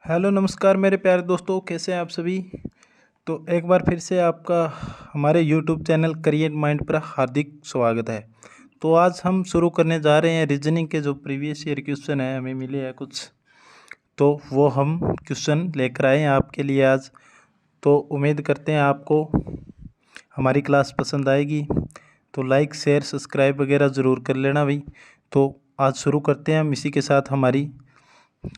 Hello नमस्कार मेरे प्यारे दोस्तों, कैसे हैं आप सभी। तो एक बार फिर से आपका हमारे यूट्यूब चैनल क्रिएट माइंड पर हार्दिक स्वागत है। तो आज हम शुरू करने जा रहे हैं रीजनिंग के जो प्रीवियस ईयर क्वेश्चन है, हमें मिले हैं कुछ, तो वो हम क्वेश्चन लेकर आए हैं आपके लिए आज। तो उम्मीद करते हैं आपको हमारी क्लास पसंद आएगी। तो लाइक शेयर सब्सक्राइब वगैरह ज़रूर कर लेना भाई। तो आज शुरू करते हैं हम इसी के साथ हमारी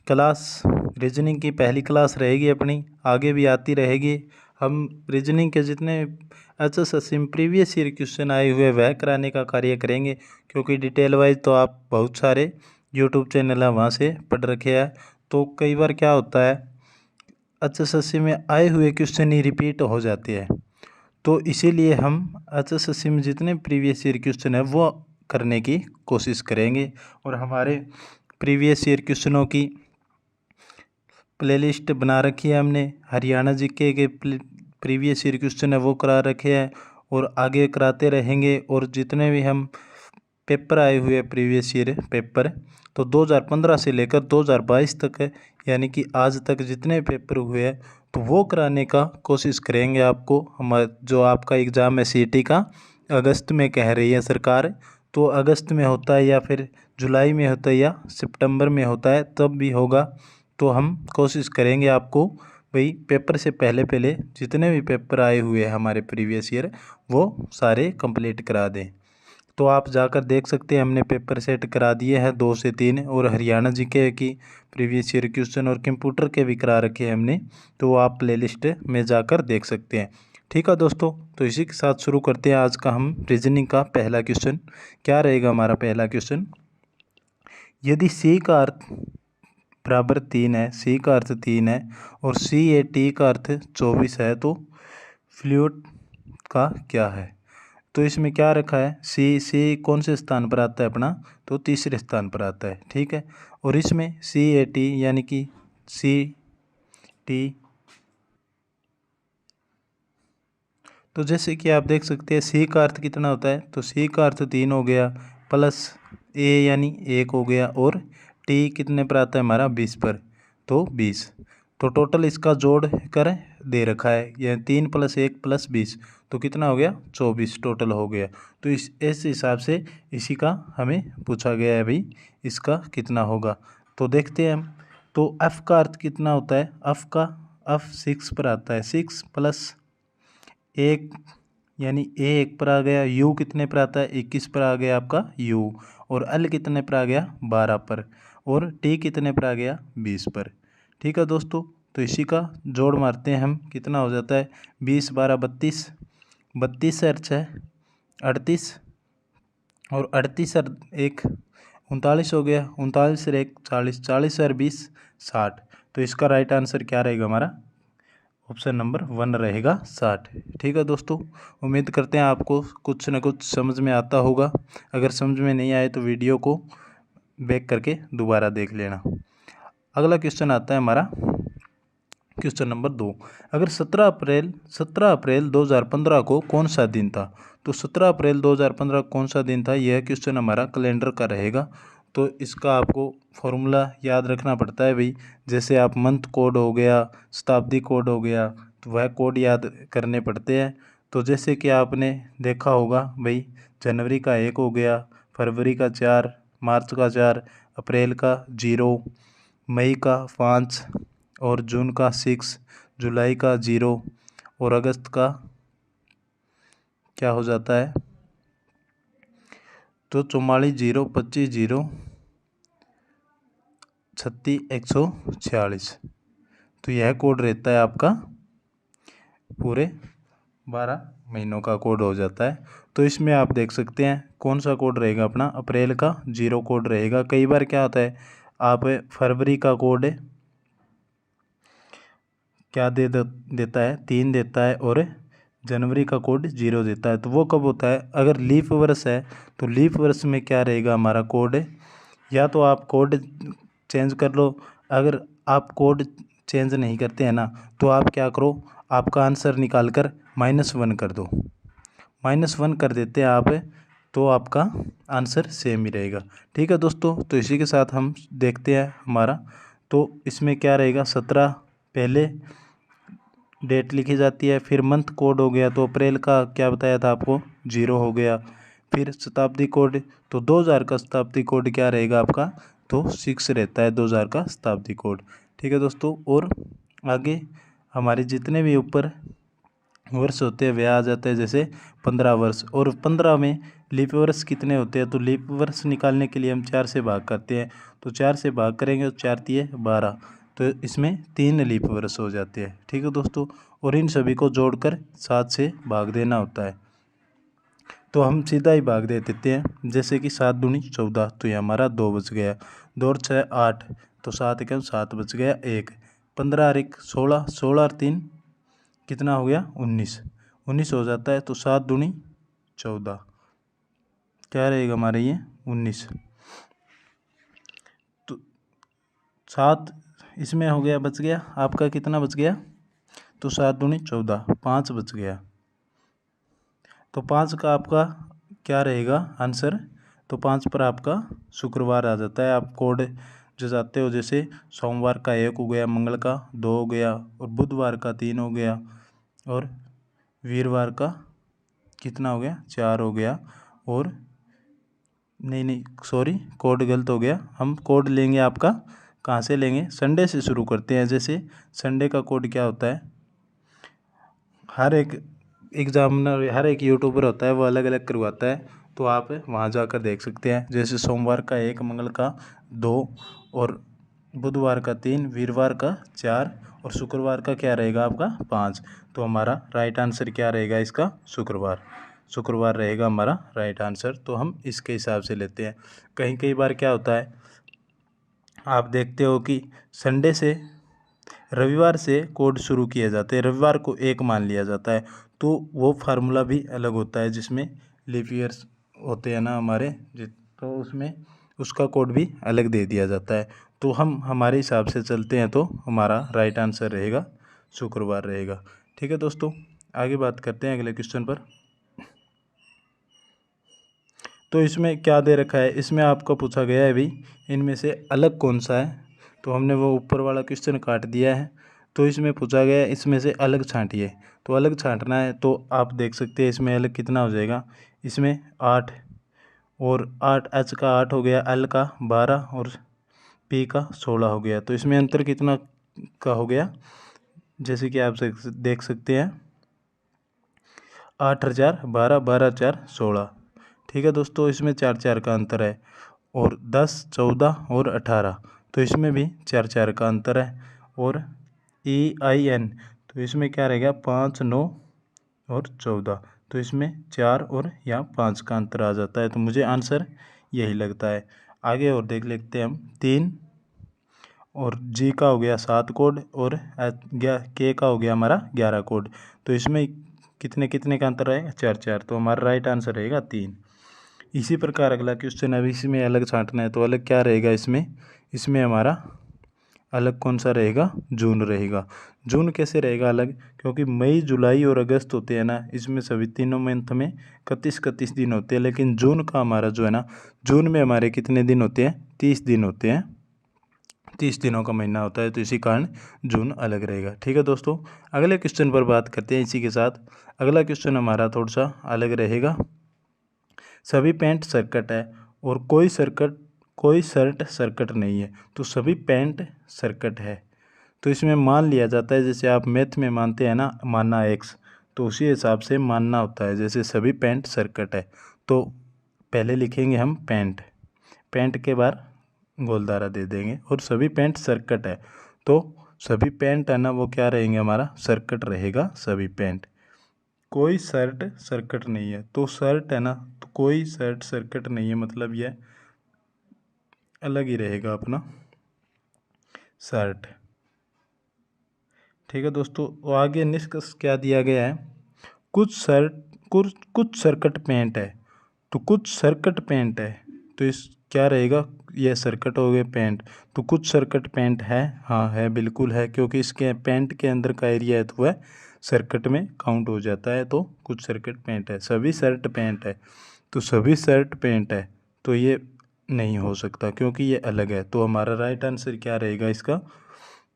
क्लास। रीजनिंग की पहली क्लास रहेगी अपनी, आगे भी आती रहेगी। हम रीजनिंग के जितने एचएसएससी में प्रीवियस ईयर क्वेश्चन आए हुए वह कराने का कार्य करेंगे, क्योंकि डिटेल वाइज तो आप बहुत सारे यूट्यूब चैनल है वहाँ से पढ़ रखे हैं। तो कई बार क्या होता है, एचएसएससी में आए हुए क्वेश्चन ही रिपीट हो जाते हैं। तो इसीलिए हम एचएसएससी में जितने प्रीवियस ईयर क्वेश्चन है वो करने की कोशिश करेंगे। और हमारे प्रीवियस ईयर क्वेश्चनों की प्लेलिस्ट बना रखी है हमने। हरियाणा जीके के प्रीवियस ईयर क्वेश्चन है वो करा रखे हैं और आगे कराते रहेंगे। और जितने भी हम पेपर आए हुए हैं प्रीवियस ईयर पेपर, तो 2015 से लेकर 2022 तक है, यानी कि आज तक जितने पेपर हुए हैं तो वो कराने का कोशिश करेंगे आपको। हम जो आपका एग्ज़ाम है सीईटी का अगस्त में कह रही है सरकार, तो अगस्त में होता है या फिर जुलाई में होता है या सितंबर में होता है, तब भी होगा। तो हम कोशिश करेंगे आपको भाई पेपर से पहले पहले जितने भी पेपर आए हुए हैं हमारे प्रीवियस ईयर वो सारे कंप्लीट करा दें। तो आप जाकर देख सकते हैं, हमने पेपर सेट करा दिए हैं 2 से 3, और हरियाणा जीके की प्रीवियस ईयर क्वेश्चन और कंप्यूटर के भी करा रखे हैं हमने, तो आप प्लेलिस्ट में जाकर देख सकते हैं। ठीक है दोस्तों, तो इसी के साथ शुरू करते हैं आज का हम रीजनिंग का पहला क्वेश्चन। क्या रहेगा हमारा पहला क्वेश्चन। यदि सी का अर्थ बराबर 3 है, सी का अर्थ 3 है और सी ए टी का अर्थ 24 है, तो फ्लूइड का क्या है। तो इसमें क्या रखा है, सी कौन से स्थान पर आता है अपना, तो तीसरे स्थान पर आता है। ठीक है, और इसमें सी ए टी यानी कि सी टी, तो जैसे कि आप देख सकते हैं सी का अर्थ कितना होता है, तो सी का अर्थ 3 हो गया, प्लस ए यानी 1 हो गया, और टी कितने पर आता है हमारा 20 पर, तो 20। तो टोटल इसका जोड़ कर दे रखा है, यह 3 + 1 + 20, तो कितना हो गया 24 टोटल हो गया। तो इस हिसाब से इसी का हमें पूछा गया है भाई, इसका कितना होगा। तो देखते हैं हम। तो एफ़ का अर्थ कितना होता है, एफ़ 6 पर आता है, 6 + 1 यानी ए 1 पर आ गया, यू कितने पर आता है 21 पर आ गया आपका यू, और एल कितने पर आ गया 12 पर, और टी कितने पर आ गया 20 पर। ठीक है दोस्तों, तो इसी का जोड़ मारते हैं हम, कितना हो जाता है 20 12 32, 32 और 6 38, और 38 और 1 39 हो गया, 39 और 1 40, 40 और 20 60। तो इसका राइट आंसर क्या रहेगा हमारा, ऑप्शन नंबर 1 रहेगा 60। ठीक है दोस्तों, उम्मीद करते हैं आपको कुछ न कुछ समझ में आता होगा। अगर समझ में नहीं आए तो वीडियो को बैक करके दोबारा देख लेना। अगला क्वेश्चन आता है हमारा क्वेश्चन नंबर 2। अगर 17 अप्रैल 2015 को कौन सा दिन था, तो 17 अप्रैल 2015 कौन सा दिन था, यह क्वेश्चन हमारा कैलेंडर का रहेगा। तो इसका आपको फॉर्मूला याद रखना पड़ता है भाई, जैसे आप मंथ कोड हो गया, शताब्दी कोड हो गया, तो वह कोड याद करने पड़ते हैं। तो जैसे कि आपने देखा होगा भाई, जनवरी का 1 हो गया, फरवरी का 4, मार्च का 4, अप्रैल का 0, मई का 5, और जून का 6, जुलाई का 0, और अगस्त का क्या हो जाता है, तो 44 0, 25 0, 36 146। तो यह कोड रहता है आपका, पूरे 12 महीनों का कोड हो जाता है। तो इसमें आप देख सकते हैं कौन सा कोड रहेगा अपना, अप्रैल का 0 कोड रहेगा। कई बार क्या होता है, आप फरवरी का कोड क्या देता है 3 देता है, और जनवरी का कोड 0 देता है। तो वो कब होता है, अगर लीप वर्ष है तो लीप वर्ष में क्या रहेगा हमारा कोड, या तो आप कोड चेंज कर लो। अगर आप कोड चेंज नहीं करते हैं ना, तो आप क्या करो, आपका आंसर निकाल कर -1 कर दो, -1 कर देते हैं आप, तो आपका आंसर सेम ही रहेगा। ठीक है दोस्तों, तो इसी के साथ हम देखते हैं हमारा तो इसमें क्या रहेगा 17 पहले डेट लिखी जाती है, फिर मंथ कोड हो गया, तो अप्रैल का क्या बताया था आपको 0 हो गया, फिर शताब्दी कोड, तो 2000 का शताब्दी कोड क्या रहेगा आपका, तो 6 रहता है 2000 का शताब्दी कोड। ठीक है दोस्तों, और आगे हमारे जितने भी ऊपर वर्ष होते हैं वह आ जाते हैं, जैसे 15 वर्ष, और 15 में लीप वर्ष कितने होते हैं, तो लीप वर्ष निकालने के लिए हम 4 से भाग करते हैं, तो 4 से भाग करेंगे तो 4 तिये 12, तो इसमें 3 लीप वर्ष हो जाते हैं। ठीक है दोस्तों, और इन सभी को जोड़कर 7 से भाग देना होता है, तो हम सीधा ही भाग दे देते हैं, जैसे कि 7 दूनी 14, तो ये हमारा 2 बच गया, 2 और 6 8, तो 7 एकम 7 बच गया 1, 15 और 1 16, 16 और 3 कितना हो गया 19, 19 हो जाता है, तो 7 दूनी 14, क्या रहेगा हमारे ये 19, तो 7 इसमें हो गया, बच गया आपका कितना बच गया, तो 7 दूनी 14, 5 बच गया, तो 5 का आपका क्या रहेगा आंसर, तो 5 पर आपका शुक्रवार आ जाता है। आप कोड जो जाते हो, जैसे सोमवार का 1 हो गया, मंगल का 2 हो गया, और बुधवार का 3 हो गया, और वीरवार का कितना हो गया 4 हो गया, और नहीं सॉरी कोड गलत हो गया, हम कोड लेंगे आपका कहाँ से लेंगे, संडे से शुरू करते हैं। जैसे संडे का कोड क्या होता है, हर एक एग्जामिनर हर एक यूट्यूबर होता है वो अलग अलग करवाता है, तो आप वहाँ जाकर देख सकते हैं। जैसे सोमवार का 1, मंगल का 2, और बुधवार का 3, वीरवार का 4, और शुक्रवार का क्या रहेगा आपका 5, तो हमारा राइट आंसर क्या रहेगा इसका, शुक्रवार, शुक्रवार रहेगा हमारा राइट आंसर। तो हम इसके हिसाब से लेते हैं। कई बार क्या होता है, आप देखते हो कि संडे से रविवार से कोड शुरू किए जाते हैं, रविवार को 1 मान लिया जाता है, तो वो फार्मूला भी अलग होता है, जिसमें लीप ईयर्स होते हैं ना हमारे, तो उसमें उसका कोड भी अलग दे दिया जाता है। तो हम हमारे हिसाब से चलते हैं, तो हमारा राइट आंसर रहेगा शुक्रवार रहेगा। ठीक है दोस्तों, आगे बात करते हैं अगले क्वेश्चन पर। तो इसमें क्या दे रखा है, इसमें आपको पूछा गया है भी इनमें से अलग कौन सा है, तो हमने वो ऊपर वाला क्वेश्चन काट दिया है। तो इसमें पूछा गया है इसमें से अलग छांटिए, तो अलग छांटना है, तो आप देख सकते हैं इसमें अलग कितना हो जाएगा, इसमें 8, और 8 एच का 8 हो गया, एल का 12, और पी का 16 हो गया, तो इसमें अंतर कितना का हो गया, जैसे कि आप देख सकते हैं 8 और 4 12, 12 4 16। ठीक है दोस्तों, इसमें 4 4 का अंतर है, और 10 14 और 18, तो इसमें भी 4 4 का अंतर है, और EIN, तो इसमें क्या रहेगा 5 9 और 14, तो इसमें 4 और यहाँ 5 का अंतर आ जाता है, तो मुझे आंसर यही लगता है। आगे और देख लेते हैं हम 3, और जी का हो गया 7 कोड, और के का हो गया हमारा 11 कोड, तो इसमें कितने कितने का अंतर रहेगा 4 4, तो हमारा राइट आंसर रहेगा 3। इसी प्रकार अगला क्वेश्चन, अब इसमें अलग छांटना है, तो अलग क्या रहेगा इसमें हमारा अलग कौन सा रहेगा, जून रहेगा। जून कैसे रहेगा अलग, क्योंकि मई जुलाई और अगस्त होते हैं ना, इसमें सभी तीनों मंथ में 31 दिन होते हैं, लेकिन जून का हमारा जो है ना, जून में हमारे कितने दिन होते हैं 30 दिन होते हैं, 30 दिनों का महीना होता है, तो इसी कारण जून अलग रहेगा। ठीक है दोस्तों, अगले क्वेश्चन पर बात करते हैं। इसी के साथ अगला क्वेश्चन हमारा थोड़ा सा अलग रहेगा। सभी पैंट सर्कट है और कोई शर्ट सर्कट नहीं है, तो सभी पैंट सर्कट है, तो इसमें मान लिया जाता है, जैसे आप मैथ में मानते हैं ना मानना x, तो उसी हिसाब से मानना होता है। जैसे सभी पैंट सर्कट है, तो पहले लिखेंगे हम पैंट के बाद गोलधारा दे देंगे, और सभी पैंट सर्कट है, तो सभी पैंट है ना वो क्या रहेंगे हमारा सर्कट रहेगा सभी पैंट। कोई शर्ट सर्कट नहीं है, तो शर्ट है ना, तो कोई शर्ट सर्कट नहीं है, मतलब यह अलग ही रहेगा अपना शर्ट। ठीक है दोस्तों, तो आगे निष्कर्ष क्या दिया गया है, कुछ सर्कट पेंट है, तो कुछ सर्कट पेंट है, तो इस क्या रहेगा, यह सर्कट हो गए पेंट, तो कुछ सर्कट पेंट है, हाँ है बिल्कुल है, क्योंकि इसके पेंट के अंदर का एरिया है तो वह सर्कट में काउंट हो जाता है, तो कुछ सर्कट पेंट है। सभी शर्ट पेंट है, तो सभी शर्ट पेंट है, तो ये नहीं हो सकता क्योंकि ये अलग है। तो हमारा राइट आंसर क्या रहेगा इसका,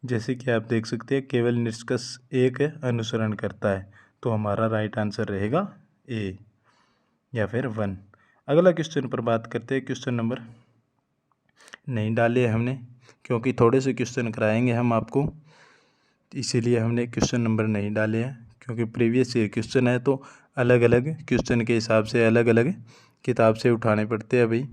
जैसे कि आप देख सकते हैं केवल निष्कर्ष एक अनुसरण करता है, तो हमारा राइट आंसर रहेगा ए या फिर 1। अगला क्वेश्चन पर बात करते हैं। क्वेश्चन नंबर नहीं डाले हमने क्योंकि थोड़े से क्वेश्चन कराएंगे हम आपको, इसीलिए हमने क्वेश्चन नंबर नहीं डाले हैं। क्योंकि प्रीवियस ईयर क्वेश्चन है तो अलग अलग क्वेश्चन के हिसाब से अलग अलग किताब से उठाने पड़ते हैं भाई।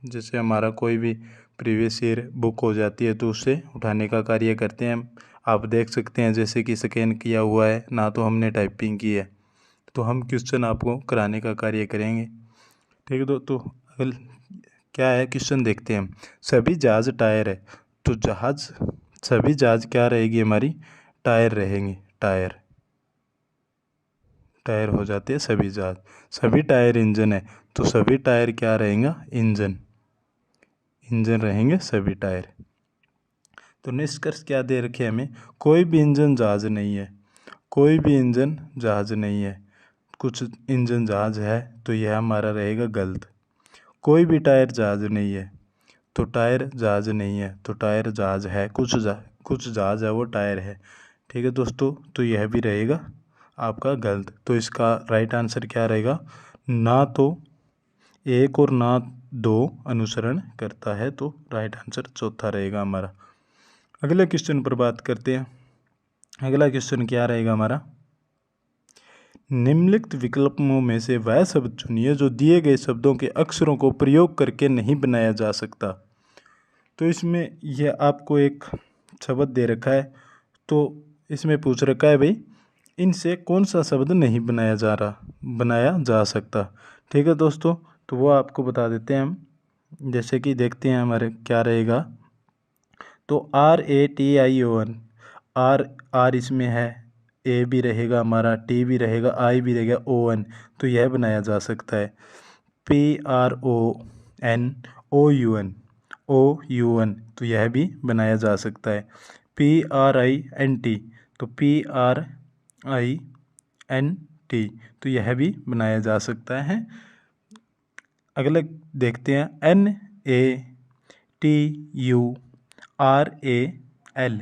जैसे हमारा कोई भी प्रीवियस ईयर बुक हो जाती है तो उससे उठाने का कार्य करते हैं हम। आप देख सकते हैं जैसे कि स्कैन किया हुआ है, ना तो हमने टाइपिंग की है, तो हम क्वेश्चन आपको कराने का कार्य करेंगे। ठीक है तो अगल क्या है क्वेश्चन देखते हैं हम। सभी जहाज टायर है, तो सभी जहाज क्या रहेगी हमारी, टायर रहेंगे। टायर हो जाते हैं सभी जहाज। सभी टायर इंजन है, तो सभी टायर क्या रहेगा, इंजन रहेंगे सभी टायर। तो निष्कर्ष क्या दे रखे हमें, कोई भी इंजन जहाज नहीं है, कोई भी इंजन जहाज नहीं है। कुछ इंजन जहाज है तो यह हमारा रहेगा गलत। कोई भी टायर जहाज नहीं है, तो टायर जहाज नहीं है, तो टायर जहाज है। कुछ जहाज है वो टायर है। ठीक है दोस्तों, तो यह भी रहेगा आपका गलत। तो इसका राइट आंसर क्या रहेगा, ना तो एक और ना दो अनुसरण करता है, तो राइट आंसर चौथा रहेगा हमारा। अगले क्वेश्चन पर बात करते हैं। अगला क्वेश्चन क्या रहेगा हमारा, निम्नलिखित विकल्पों में से वह शब्द चुनिए जो दिए गए शब्दों के अक्षरों को प्रयोग करके नहीं बनाया जा सकता। तो इसमें यह आपको एक शब्द दे रखा है, तो इसमें पूछ रखा है भाई इनसे कौन सा शब्द नहीं बनाया जा सकता। ठीक है दोस्तों, तो वो आपको बता देते हैं हम। जैसे कि देखते हैं हमारे क्या रहेगा, तो RATION, आर इसमें है, ए भी रहेगा हमारा, टी भी रहेगा, आई भी रहेगा, ON, तो यह बनाया जा सकता है। PRONOUN तो यह भी बनाया जा सकता है। PRINT तो PRINT तो यह भी बनाया जा सकता है। अगला देखते हैं NATURAL,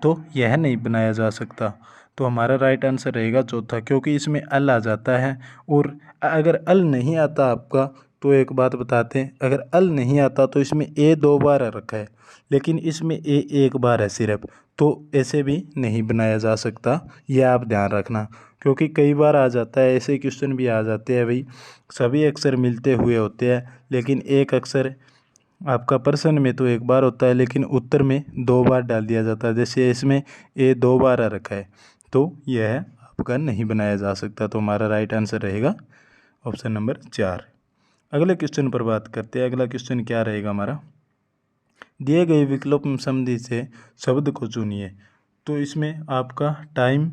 तो यह नहीं बनाया जा सकता। तो हमारा राइट आंसर रहेगा चौथा, क्योंकि इसमें अल आ जाता है। और अगर अल नहीं आता आपका, तो एक बात बताते हैं, अगर अल नहीं आता तो इसमें ए 2 बार रखा है, लेकिन इसमें ए 1 बार है सिर्फ, तो ऐसे भी नहीं बनाया जा सकता। यह आप ध्यान रखना, क्योंकि कई बार आ जाता है, ऐसे क्वेश्चन भी आ जाते हैं भाई, सभी अक्षर मिलते हुए होते हैं, लेकिन एक अक्षर आपका प्रश्न में तो 1 बार होता है, लेकिन उत्तर में 2 बार डाल दिया जाता है। जैसे इसमें ए 2 बार आ रखा है, तो यह आपका नहीं बनाया जा सकता। तो हमारा राइट आंसर रहेगा ऑप्शन नंबर 4। अगले क्वेश्चन पर बात करते हैं। अगला क्वेश्चन क्या रहेगा हमारा, दिए गए विकल्प संधि से शब्द को चुनिए। तो इसमें आपका टाइम,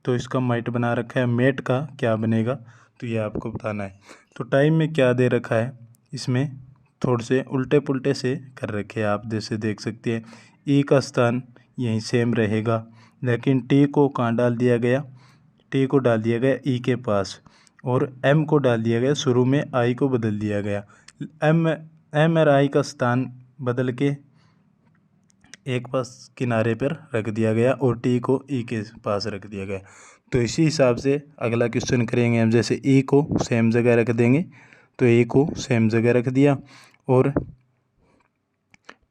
तो इसका माइट बना रखा है, मेट का क्या बनेगा, तो ये आपको बताना है। तो टाइम में क्या दे रखा है, इसमें थोड़े से उल्टे पुल्टे से कर रखे हैं आप, जैसे देख सकते हैं ई का स्थान यहीं सेम रहेगा, लेकिन टी को कहाँ डाल दिया गया, टी को डाल दिया गया ई के पास, और एम को डाल दिया गया शुरू में, आई को बदल दिया गया। एम और आई का स्थान बदल के एक पास किनारे पर रख दिया गया और टी को ई के पास रख दिया गया। तो इसी हिसाब से अगला क्वेश्चन करेंगे हम। जैसे ई को सेम जगह रख देंगे, तो ए को सेम जगह रख दिया, और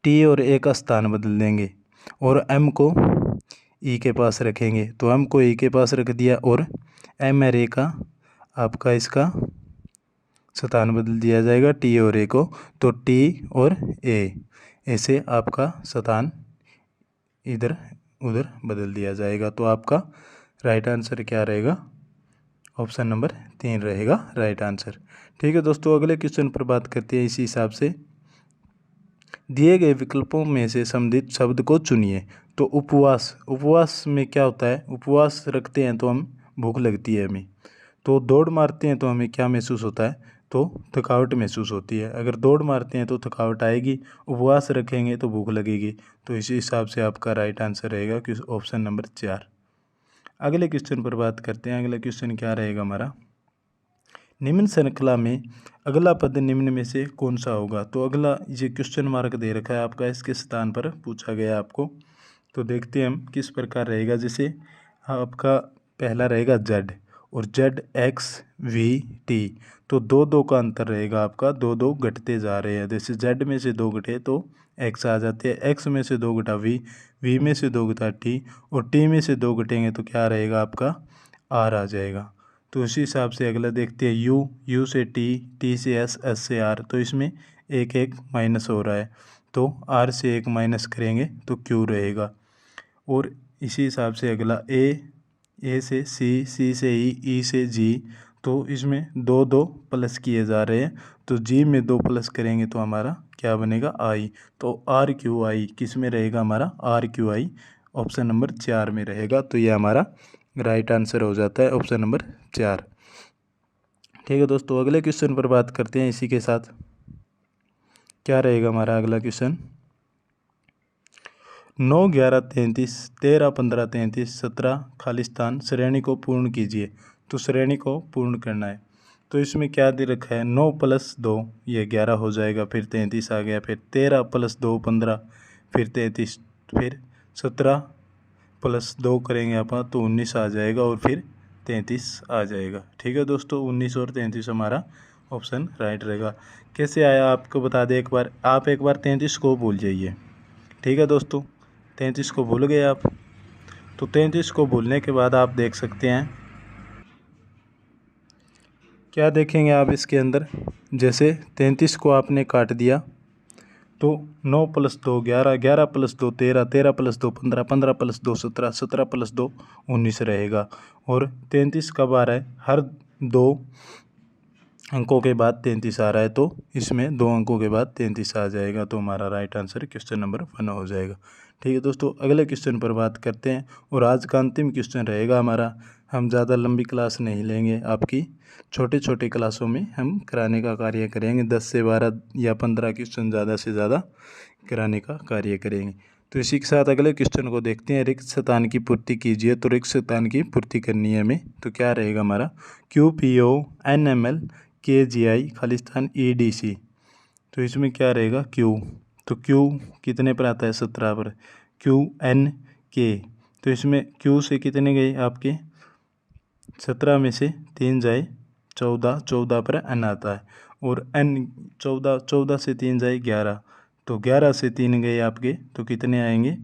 टी और ए का स्थान बदल देंगे, और एम को ई के पास रखेंगे, तो एम को ई के पास रख दिया, और एम और ए का आपका इसका स्थान बदल दिया जाएगा, टी और ए को, तो टी और ए ऐसे आपका स्थान इधर उधर बदल दिया जाएगा। तो आपका राइट आंसर क्या रहेगा, ऑप्शन नंबर 3 रहेगा राइट आंसर। ठीक है दोस्तों, अगले क्वेश्चन पर बात करते हैं। इसी हिसाब से दिए गए विकल्पों में से संबंधित शब्द को चुनिए। तो उपवास में क्या होता है, उपवास रखते हैं तो हम भूख लगती है हमें, तो दौड़ मारते हैं तो हमें क्या महसूस होता है, तो थकावट महसूस होती है। अगर दौड़ मारते हैं तो थकावट आएगी, उपवास रखेंगे तो भूख लगेगी। तो इसी हिसाब से आपका राइट आंसर रहेगा कि ऑप्शन नंबर 4। अगले क्वेश्चन पर बात करते हैं। अगला क्वेश्चन क्या रहेगा हमारा, निम्न श्रृंखला में अगला पद निम्न में से कौन सा होगा। तो अगला ये क्वेश्चन मार्क दे रखा है आपका, इसके स्थान पर पूछा गया आपको। तो देखते हैं हम किस प्रकार रहेगा। जैसे आपका पहला रहेगा जेड और जेड एक्स वी टी, तो दो दो का अंतर रहेगा आपका, दो दो घटते जा रहे हैं। जैसे जेड में से दो घटे तो एक्स आ जाते हैं, एक्स में से दो घटा वी, वी में से दो घटा टी, और टी में से दो घटेंगे तो क्या रहेगा आपका आर आ जाएगा। तो उसी हिसाब से अगला देखते हैं यू, यू से टी, टी से एस, एस से आर, तो इसमें एक एक माइनस हो रहा है, तो आर से एक माइनस करेंगे तो क्यू रहेगा। और इसी हिसाब से अगला ए से सी, सी से ई से जी, तो इसमें दो दो प्लस किए जा रहे हैं, तो जी में दो प्लस करेंगे तो हमारा क्या बनेगा आई। तो आर क्यू आई किस में रहेगा हमारा, R Q I option number 4 में रहेगा। तो ये हमारा राइट आंसर हो जाता है ऑप्शन नंबर 4। ठीक है दोस्तों, अगले क्वेश्चन पर बात करते हैं। इसी के साथ क्या रहेगा हमारा अगला क्वेश्चन, 9, 11, 33, 13, 15, 33, 17 खाली स्थान श्रेणी को पूर्ण कीजिए। तो श्रेणी को पूर्ण करना है, तो इसमें क्या दे रखा है, 9 + 2 ये 11 हो जाएगा, फिर 33 आ गया, फिर 13 + 2 15, फिर 33, फिर 17 + 2 करेंगे अपन तो 19 आ जाएगा, और फिर 33 आ जाएगा। ठीक है दोस्तों, 19 और 33 हमारा ऑप्शन राइट रहेगा। कैसे आया आपको बता दें एक बार, आप एक बार 33 को भूल जाइए। ठीक है दोस्तों, 33 को भूल गए आप, तो 33 को भूलने के बाद आप देख सकते हैं क्या देखेंगे आप इसके अंदर। जैसे 33 को आपने काट दिया तो 9 + 2 11, 11 + 2 13, 13 + 2 15, 15 + 2 17, 17 + 2 19 रहेगा। और 33 कब आ रहा है, हर दो अंकों के बाद 33 आ रहा है, तो इसमें दो अंकों के बाद 33 आ जाएगा, तो हमारा राइट आंसर क्वेश्चन नंबर 1 हो जाएगा। ठीक है दोस्तों, अगले क्वेश्चन पर बात करते हैं, और आज का अंतिम क्वेश्चन रहेगा हमारा। हम ज़्यादा लंबी क्लास नहीं लेंगे आपकी, छोटे छोटे क्लासों में हम कराने का कार्य करेंगे, 10 से 12 या 15 क्वेश्चन ज़्यादा से ज़्यादा कराने का कार्य करेंगे। तो इसी के साथ अगले क्वेश्चन को देखते हैं, रिक्त स्थान की पूर्ति कीजिए। तो रिक्त स्थान की पूर्ति करनी है हमें, तो क्या रहेगा हमारा, QPO NML KGI खाली स्थान EDC, तो इसमें क्या रहेगा Q, तो Q कितने पर आता है, 17 पर, QNK, तो इसमें Q से कितने गए आपके, 17 में से 3 जाए 14, 14 पर N आता है, और N 14, 14 से 3 जाए 11, तो 11 से 3 गए आपके, तो कितने आएंगे,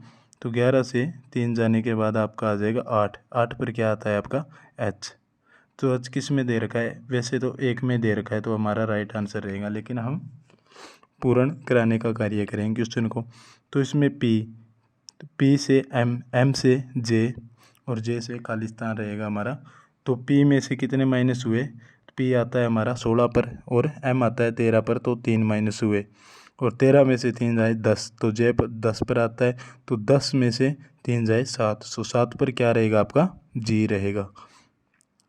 तो 11 से 3 जाने के बाद आपका आ जाएगा 8, 8 पर क्या आता है आपका H। तो H किस में दे रखा है, वैसे तो 1 में दे रखा है, तो हमारा राइट आंसर रहेगा, लेकिन हम पूर्ण कराने का कार्य करेंगे क्वेश्चन को। तो इसमें P से M से J और J से खाली स्थान रहेगा हमारा। तो P में से कितने माइनस हुए, P आता है हमारा 16 पर और M आता है 13 पर, तो 3 माइनस हुए, और 13 में से 3 जाए 10, तो J पर 10 पर आता है, तो 10 में से 3 जाए 7, तो 7 पर क्या रहेगा आपका G रहेगा।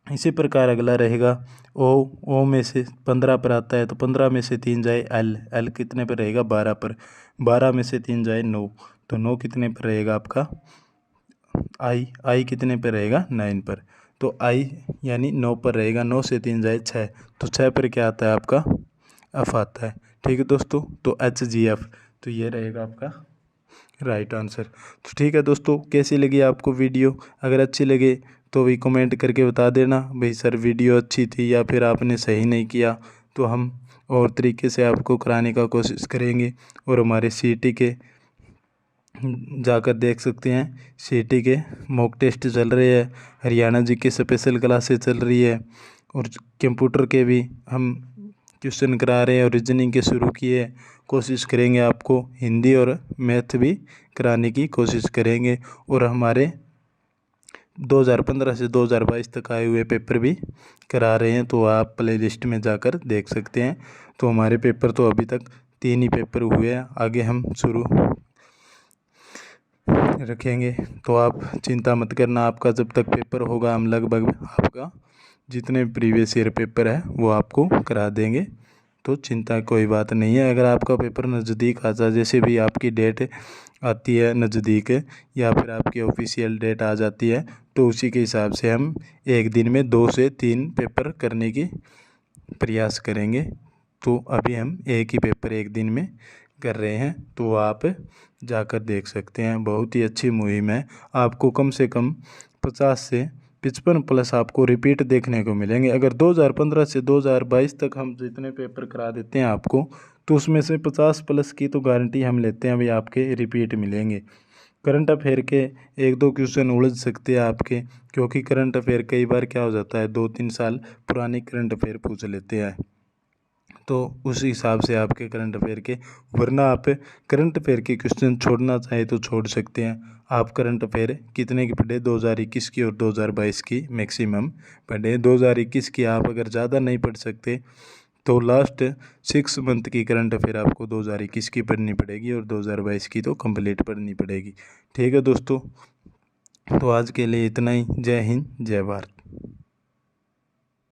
इसी प्रकार अगला रहेगा ओ में से 15 पर आता है, तो 15 में से 3 जाए एल कितने पर रहेगा 12 पर, 12 में से 3 जाए 9, तो 9 कितने पर रहेगा आपका आई कितने पर रहेगा 9 पर, तो आई यानी 9 पर रहेगा, 9 से 3 जाए 6, तो 6 पर क्या आता है आपका एफ आता है। ठीक है दोस्तों, तो HGF, तो ये रहेगा आपका राइट आंसर। तो ठीक है दोस्तों, कैसी लगी आपको वीडियो, अगर अच्छी लगे तो भी कमेंट करके बता देना भाई सर वीडियो अच्छी थी, या फिर आपने सही नहीं किया, तो हम और तरीके से आपको कराने का कोशिश करेंगे। और हमारे CT के जाकर देख सकते हैं, CT के मॉक टेस्ट चल रहे हैं, हरियाणा जी के स्पेशल क्लासेस चल रही है, और कंप्यूटर के भी हम क्वेश्चन करा रहे हैं, और रीजनिंग के शुरू किए, कोशिश करेंगे आपको हिंदी और मैथ भी कराने की कोशिश करेंगे। और हमारे 2015 से 2022 तक आए हुए पेपर भी करा रहे हैं, तो आप प्ले लिस्ट में जाकर देख सकते हैं। तो हमारे पेपर तो अभी तक 3 ही पेपर हुए हैं, आगे हम शुरू रखेंगे, तो आप चिंता मत करना, आपका जब तक पेपर होगा हम लगभग आपका जितने प्रीवियस ईयर पेपर है वो आपको करा देंगे, तो चिंता कोई बात नहीं है। अगर आपका पेपर नज़दीक आ जाए, जैसे भी आपकी डेट आती है नज़दीक, या फिर आपकी ऑफिशियल डेट आ जाती है, तो उसी के हिसाब से हम एक दिन में 2 से 3 पेपर करने की प्रयास करेंगे। तो अभी हम एक ही पेपर एक दिन में कर रहे हैं, तो आप जाकर देख सकते हैं। बहुत ही अच्छी मुहिम है। आपको कम से कम 50 से 55 प्लस आपको रिपीट देखने को मिलेंगे। अगर 2015 से 2022 तक हम जितने पेपर करा देते हैं आपको, तो उसमें से 50 प्लस की तो गारंटी हम लेते हैं अभी आपके रिपीट मिलेंगे। करंट अफेयर के एक दो क्वेश्चन उलझ सकते हैं आपके, क्योंकि करंट अफेयर कई बार क्या हो जाता है 2-3 साल पुरानी करंट अफेयर पूछ लेते हैं, तो उस हिसाब से आपके करंट अफेयर के, वरना आप करंट अफेयर के क्वेश्चन छोड़ना चाहे तो छोड़ सकते हैं। आप करंट अफेयर कितने की पढ़े, 2021 की और 2022 की मैक्सिमम पढ़े। 2021 की आप अगर ज़्यादा नहीं पढ़ सकते तो लास्ट 6 मंथ की करंट अफेयर आपको 2021 की पढ़नी पड़ेगी और 2022 की तो कंप्लीट पढ़नी पड़ेगी। ठीक है दोस्तों, तो आज के लिए इतना ही। जय हिंद, जय भारत।